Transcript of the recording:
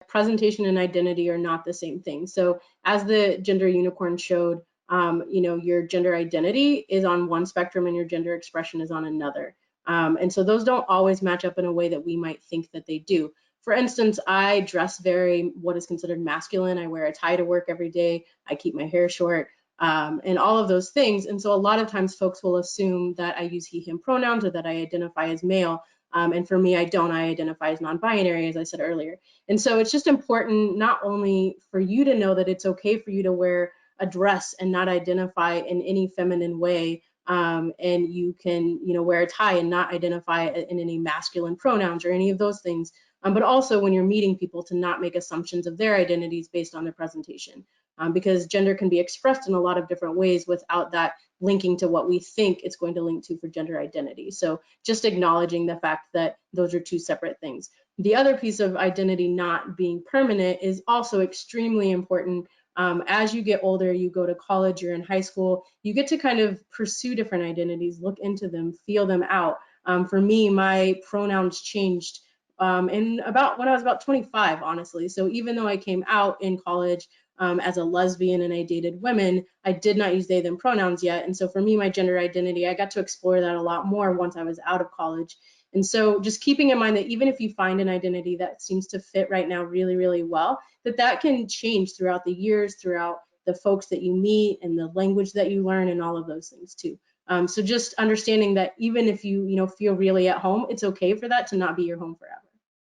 presentation and identity are not the same thing. So as the gender unicorn showed, your gender identity is on one spectrum and your gender expression is on another. And so those don't always match up in a way that we might think that they do. For instance, I dress very what is considered masculine. I wear a tie to work every day. I keep my hair short, and all of those things. And so a lot of times folks will assume that I use he, him pronouns or that I identify as male. And for me, I don't. I identify as non-binary, as I said earlier. And so it's just important not only for you to know that it's okay for you to wear a dress and not identify in any feminine way, and you can, wear a tie and not identify in any masculine pronouns or any of those things. But also when you're meeting people, to not make assumptions of their identities based on their presentation, because gender can be expressed in a lot of different ways without that linking to what we think it's going to link to for gender identity. So just acknowledging the fact that those are two separate things. The other piece of identity not being permanent is also extremely important. As you get older, you go to college, you're in high school, you get to kind of pursue different identities, look into them, feel them out. For me, my pronouns changed when I was about 25, honestly. So even though I came out in college as a lesbian and I dated women, I did not use they, them pronouns yet. And so for me, my gender identity, I got to explore that a lot more once I was out of college. And so just keeping in mind that even if you find an identity that seems to fit right now really, really well, that can change throughout the years, throughout the folks that you meet and the language that you learn and all of those things too. So just understanding that even if you, feel really at home, it's okay for that to not be your home forever.